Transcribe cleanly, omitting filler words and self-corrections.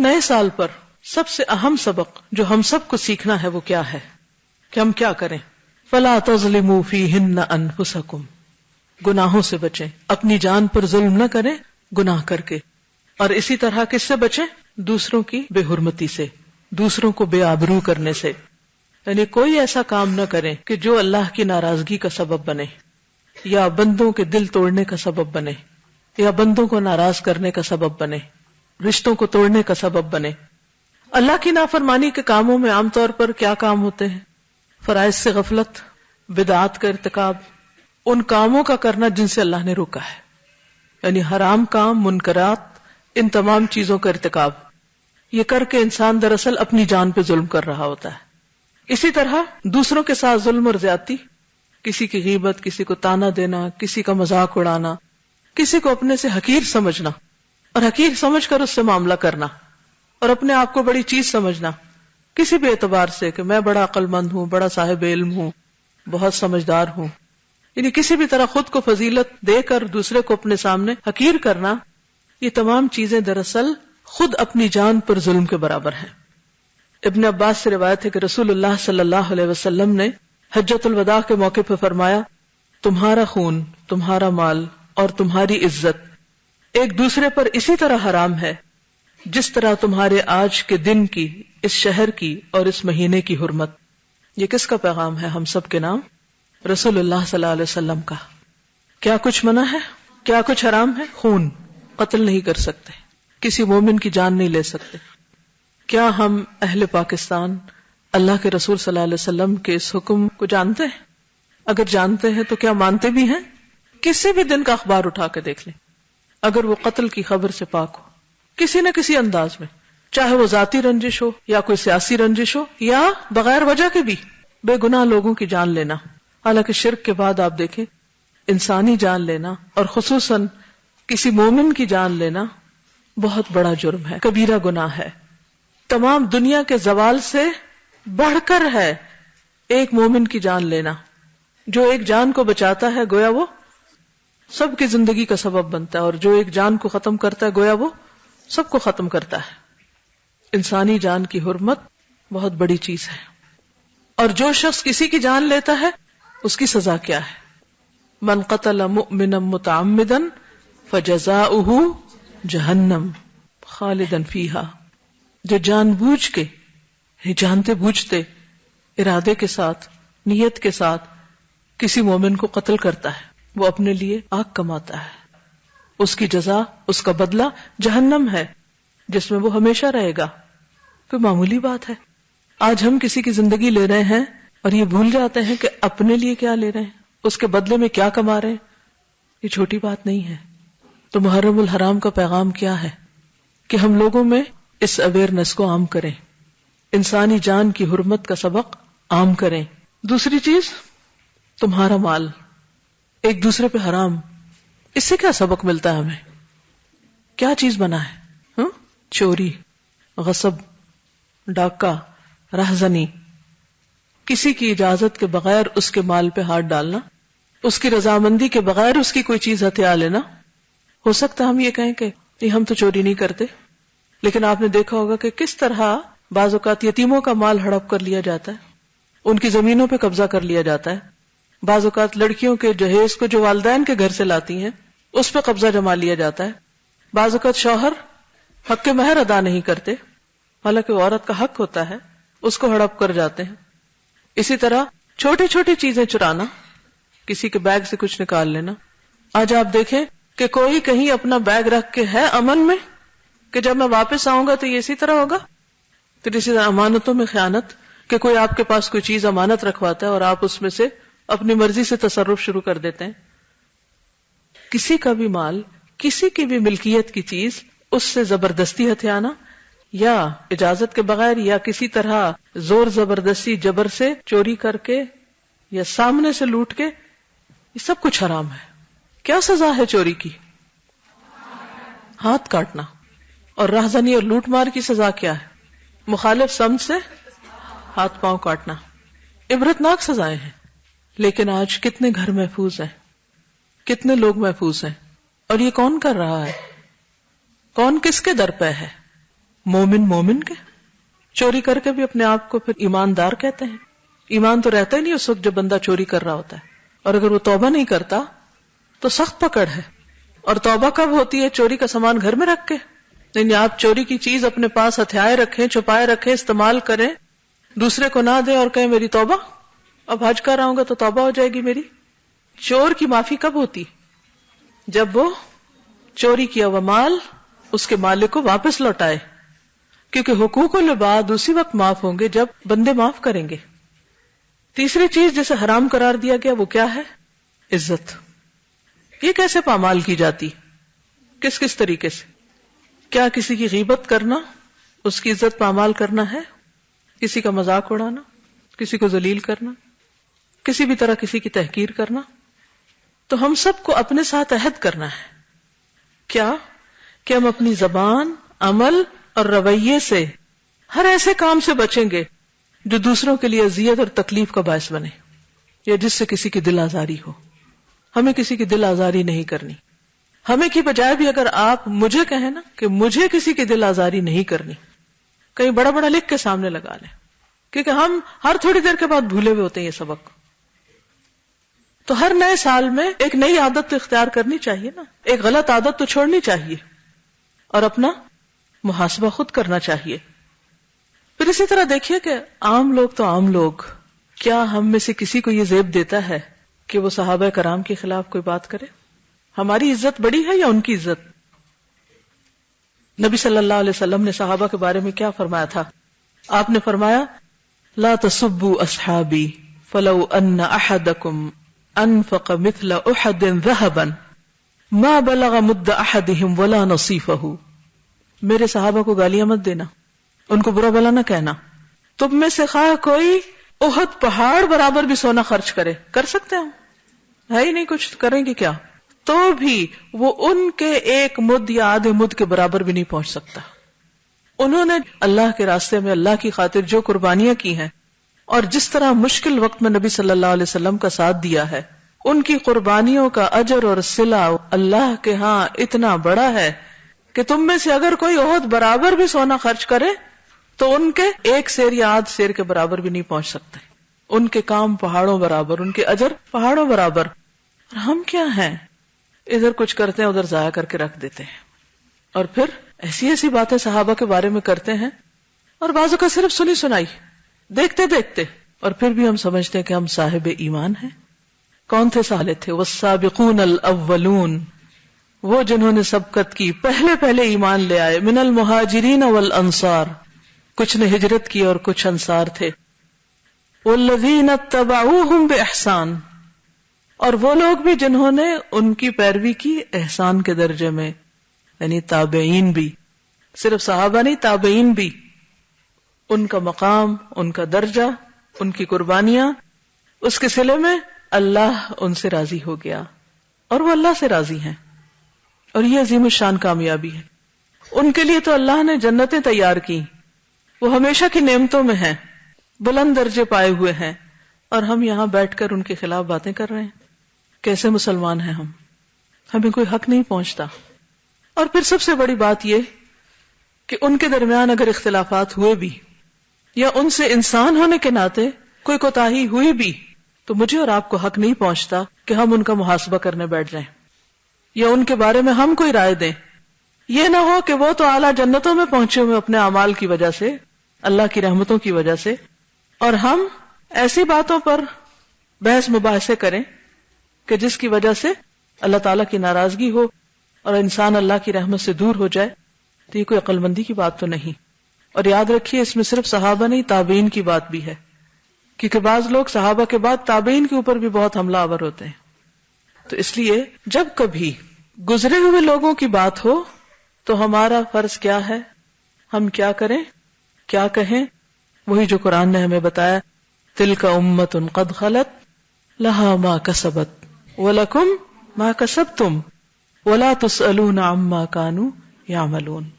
نئے سال پر سب سے اہم سبق جو ہم سب کو سیکھنا ہے وہ کیا ہے کہ ہم کیا کریں؟ فَلَا تَظْلِمُوا فِيهِنَّ أَنفُسَكُمْ، گناہوں سے بچیں، اپنی جان پر ظلم نہ کریں گناہ کر کے. اور اسی طرح کس سے بچیں؟ دوسروں کی بے حرمتی سے، دوسروں کو بے آبرو کرنے سے. یعنی کوئی ایسا کام نہ کریں کہ جو اللہ کی ناراضگی کا سبب بنے، یا بندوں کے دل توڑنے کا سبب بنے، یا بندوں کو ناراض کرنے کا سبب بنے، رشتوں کو توڑنے کا سبب بنے. اللہ کی نافرمانی کے کاموں میں عام طور پر کیا کام ہوتے ہیں؟ فرائض سے غفلت، بدعات کا ارتکاب، ان کاموں کا کرنا جن سے اللہ نے روکا ہے، یعنی حرام کام، منکرات، ان تمام چیزوں کا ارتکاب. یہ کر کے انسان دراصل اپنی جان پہ ظلم کر رہا ہوتا ہے. اسی طرح دوسروں کے ساتھ ظلم اور زیادتی، کسی کی غیبت، کسی کو تانا دینا، کسی کا مذاق اڑانا، کسی کو اپنے سے حقیر سمجھنا اور حقیر سمجھ کر اس سے معاملہ کرنا، اور اپنے آپ کو بڑی چیز سمجھنا کسی بھی اعتبار سے کہ میں بڑا عقل مند ہوں، بڑا صاحب علم ہوں، بہت سمجھدار ہوں. یعنی کسی بھی طرح خود کو فضیلت دے کر دوسرے کو اپنے سامنے حقیر کرنا، یہ تمام چیزیں دراصل خود اپنی جان پر ظلم کے برابر ہیں. ابن عباس سے روایت ہے کہ رسول اللہ صلی اللہ علیہ وسلم نے حجۃ الوداع کے موقع پہ فرمایا، تمہارا خون، تمہارا مال اور تمہاری عزت ایک دوسرے پر اسی طرح حرام ہے جس طرح تمہارے آج کے دن کی، اس شہر کی اور اس مہینے کی حرمت. یہ کس کا پیغام ہے ہم سب کے نام؟ رسول اللہ صلی اللہ علیہ وسلم کا. کیا کچھ منع ہے، کیا کچھ حرام ہے؟ خون، قتل نہیں کر سکتے، کسی مومن کی جان نہیں لے سکتے. کیا ہم اہل پاکستان اللہ کے رسول صلی اللہ علیہ وسلم کے اس حکم کو جانتے ہیں؟ اگر جانتے ہیں تو کیا مانتے بھی ہیں؟ کسی بھی دن کا اخبار اٹھا کے دیکھ لیں، اگر وہ قتل کی خبر سے پاک ہو کسی نہ کسی انداز میں، چاہے وہ ذاتی رنجش ہو یا کوئی سیاسی رنجش ہو یا بغیر وجہ کے بھی بے گناہ لوگوں کی جان لینا. حالانکہ شرک کے بعد آپ دیکھیں انسانی جان لینا اور خصوصاً کسی مومن کی جان لینا بہت بڑا جرم ہے، کبیرہ گناہ ہے. تمام دنیا کے زوال سے بڑھ کر ہے ایک مومن کی جان لینا. جو ایک جان کو بچاتا ہے گویا وہ سب کی زندگی کا سبب بنتا ہے، اور جو ایک جان کو ختم کرتا ہے گویا وہ سب کو ختم کرتا ہے. انسانی جان کی حرمت بہت بڑی چیز ہے. اور جو شخص کسی کی جان لیتا ہے اس کی سزا کیا ہے؟ من قتل مؤمنا متعمدا فجزاؤہ جہنم خالدا فیہا. جو جان بوجھ کے، جانتے بوجھتے، ارادے کے ساتھ، نیت کے ساتھ کسی مومن کو قتل کرتا ہے وہ اپنے لیے آگ کماتا ہے. اس کی جزا، اس کا بدلہ جہنم ہے جس میں وہ ہمیشہ رہے گا. کوئی معمولی بات ہے؟ آج ہم کسی کی زندگی لے رہے ہیں اور یہ بھول جاتے ہیں کہ اپنے لیے کیا لے رہے ہیں، اس کے بدلے میں کیا کما رہے ہیں. یہ چھوٹی بات نہیں ہے. تو محرم الحرام کا پیغام کیا ہے کہ ہم لوگوں میں اس اویئرنس کو عام کریں، انسانی جان کی حرمت کا سبق عام کریں. دوسری چیز، تمہارا مال ایک دوسرے پہ حرام. اس سے کیا سبق ملتا ہے ہمیں؟ کیا چیز بنا ہے؟ چوری، غصب، ڈاکہ، رہزنی، کسی کی اجازت کے بغیر اس کے مال پہ ہاتھ ڈالنا، اس کی رضامندی کے بغیر اس کی کوئی چیز ہتھیا لینا. ہو سکتا ہم یہ کہیں کہ ہم تو چوری نہیں کرتے، لیکن آپ نے دیکھا ہوگا کہ کس طرح بعض اوقات یتیموں کا مال ہڑپ کر لیا جاتا ہے، ان کی زمینوں پہ قبضہ کر لیا جاتا ہے. بعض اوقات لڑکیوں کے جہیز کو جو والدین کے گھر سے لاتی ہیں اس پہ قبضہ جما لیا جاتا ہے. بعض اوقات شوہر حق کے مہر ادا نہیں کرتے، حالانکہ وہ عورت کا حق ہوتا ہے، اس کو ہڑپ کر جاتے ہیں. اسی طرح چھوٹی چھوٹی چیزیں چرانا، کسی کے بیگ سے کچھ نکال لینا. آج آپ دیکھیں کہ کوئی کہیں اپنا بیگ رکھ کے ہے امن میں کہ جب میں واپس آؤں گا تو یہ اسی طرح ہوگا. پھر اسی طرح امانتوں میں خیانت، کہ کوئی آپ کے پاس کوئی چیز امانت رکھواتا ہے اور آپ اس میں سے اپنی مرضی سے تصرف شروع کر دیتے ہیں. کسی کا بھی مال، کسی کی بھی ملکیت کی چیز اس سے زبردستی ہتھیانا یا اجازت کے بغیر یا کسی طرح زور زبردستی جبر سے چوری کر کے یا سامنے سے لوٹ کے، یہ سب کچھ حرام ہے. کیا سزا ہے چوری کی؟ ہاتھ کاٹنا. اور رہزنی اور لوٹ مار کی سزا کیا ہے؟ مخالف سمت سے ہاتھ پاؤں کاٹنا. عبرتناک سزائیں ہیں. لیکن آج کتنے گھر محفوظ ہیں، کتنے لوگ محفوظ ہیں؟ اور یہ کون کر رہا ہے؟ کون کس کے در پہ ہے؟ مومن مومن کے. چوری کر کے بھی اپنے آپ کو پھر ایماندار کہتے ہیں. ایمان تو رہتا ہی نہیں اس وقت جب بندہ چوری کر رہا ہوتا ہے. اور اگر وہ توبہ نہیں کرتا تو سخت پکڑ ہے. اور توبہ کب ہوتی ہے؟ چوری کا سامان گھر میں رکھ کے. یعنی آپ چوری کی چیز اپنے پاس ہتھیائے رکھیں, چھپائے رکھیں, استعمال کریں, دوسرے کو نہ دیں اور کہیں میری توبہ, اب حج کر رہا ہوں گا تو توبہ ہو جائے گی میری. چور کی معافی کب ہوتی؟ جب وہ چوری کیا ہوا مال اس کے مالک کو واپس لوٹائے, کیونکہ حقوق العباد اسی وقت معاف ہوں گے جب بندے معاف کریں گے. تیسری چیز جسے حرام قرار دیا گیا وہ کیا ہے؟ عزت. یہ کیسے پامال کی جاتی؟ کس کس طریقے سے؟ کیا کسی کی غیبت کرنا اس کی عزت پامال کرنا ہے؟ کسی کا مذاق اڑانا, کسی کو ذلیل کرنا, کسی بھی طرح کسی کی تحقیر کرنا؟ تو ہم سب کو اپنے ساتھ عہد کرنا ہے. کیا کہ ہم اپنی زبان, عمل اور رویے سے ہر ایسے کام سے بچیں گے جو دوسروں کے لیے اذیت اور تکلیف کا باعث بنے یا جس سے کسی کی دل آزاری ہو. ہمیں کسی کی دل آزاری نہیں کرنی. ہمیں کی بجائے بھی اگر آپ مجھے کہیں نا کہ مجھے کسی کی دل آزاری نہیں کرنی, کہیں بڑا بڑا لکھ کے سامنے لگا لیں, کیونکہ ہم ہر تھوڑی دیر کے بعد بھولے ہوئے ہوتے ہیں یہ سبق. تو ہر نئے سال میں ایک نئی عادت تو اختیار کرنی چاہیے نا, ایک غلط عادت تو چھوڑنی چاہیے اور اپنا محاسبہ خود کرنا چاہیے. پھر اسی طرح دیکھیے کہ عام لوگ تو عام لوگ, کیا ہم میں سے کسی کو یہ زیب دیتا ہے کہ وہ صحابہ کرام کے خلاف کوئی بات کرے؟ ہماری عزت بڑی ہے یا ان کی عزت؟ نبی صلی اللہ علیہ وسلم نے صحابہ کے بارے میں کیا فرمایا تھا؟ آپ نے فرمایا لا تسبوا اصحابی فلو ان احدکم انفق مثل احد ذهبا ما بلغ مد احدهم ولا نصیفہ. میرے صحابہ کو گالیاں مت دینا, ان کو برا بلا نہ کہنا. تم میں سے خواہ کوئی احد پہاڑ برابر بھی سونا خرچ کرے, کر سکتے ہیں, ہے ہی نہیں کچھ, کریں گے کیا, تو بھی وہ ان کے ایک مد یا آدھے مد کے برابر بھی نہیں پہنچ سکتا. انہوں نے اللہ کے راستے میں اللہ کی خاطر جو قربانیاں کی ہیں اور جس طرح مشکل وقت میں نبی صلی اللہ علیہ وسلم کا ساتھ دیا ہے, ان کی قربانیوں کا اجر اور صلہ اللہ کے ہاں اتنا بڑا ہے کہ تم میں سے اگر کوئی احد برابر بھی سونا خرچ کرے تو ان کے ایک سیر یا آدھ سیر کے برابر بھی نہیں پہنچ سکتے. ان کے کام پہاڑوں برابر, ان کے اجر پہاڑوں برابر. اور ہم کیا ہیں, ادھر کچھ کرتے ہیں ادھر ضائع کر کے رکھ دیتے ہیں, اور پھر ایسی ایسی باتیں صحابہ کے بارے میں کرتے ہیں اور بعضوں کا صرف سنی سنائی دیکھتے دیکھتے, اور پھر بھی ہم سمجھتے ہیں کہ ہم صاحب ایمان ہیں. کون تھے سالے تھے؟ والسابقون الاولون, وہ جنہوں نے سبقت کی, پہلے ایمان لے آئے, من المہاجرین والانصار, کچھ نے ہجرت کی اور کچھ انصار تھے. والذین اتبعوہم باحسان, اور وہ لوگ بھی جنہوں نے ان کی پیروی کی احسان کے درجے میں, یعنی تابعین بھی, صرف صحابہ نہیں تابعین بھی. ان کا مقام, ان کا درجہ, ان کی قربانیاں, اس کے صلے میں اللہ ان سے راضی ہو گیا اور وہ اللہ سے راضی ہیں. اور یہ عظیم الشان کامیابی ہے. ان کے لیے تو اللہ نے جنتیں تیار کی, وہ ہمیشہ کی نعمتوں میں ہیں, بلند درجے پائے ہوئے ہیں, اور ہم یہاں بیٹھ کر ان کے خلاف باتیں کر رہے ہیں. کیسے مسلمان ہیں ہم؟ ہمیں کوئی حق نہیں پہنچتا. اور پھر سب سے بڑی بات یہ کہ ان کے درمیان اگر اختلافات ہوئے بھی یا ان سے انسان ہونے کے ناطے کوئی کوتاہی ہوئی بھی تو مجھے اور آپ کو حق نہیں پہنچتا کہ ہم ان کا محاسبہ کرنے بیٹھ جائیں یا ان کے بارے میں ہم کوئی رائے دیں. یہ نہ ہو کہ وہ تو اعلیٰ جنتوں میں پہنچے ہوئے اپنے اعمال کی وجہ سے, اللہ کی رحمتوں کی وجہ سے, اور ہم ایسی باتوں پر بحث مباحثے کریں کہ جس کی وجہ سے اللہ تعالیٰ کی ناراضگی ہو اور انسان اللہ کی رحمت سے دور ہو جائے. تو یہ کوئی عقل مندی کی بات تو نہیں. اور یاد رکھیے اس میں صرف صحابہ نہیں, تابعین کی بات بھی ہے, کیونکہ بعض لوگ صحابہ کے بعد تابعین کے اوپر بھی بہت حملہ آور ہوتے ہیں. تو اس لیے جب کبھی گزرے ہوئے لوگوں کی بات ہو تو ہمارا فرض کیا ہے, ہم کیا کریں, کیا کہیں؟ وہی جو قرآن نے ہمیں بتایا, تلک امۃ قد خلت لہا ما کسبت ولکم ما کسبتم ولا تسألون عما كانوا يعملون.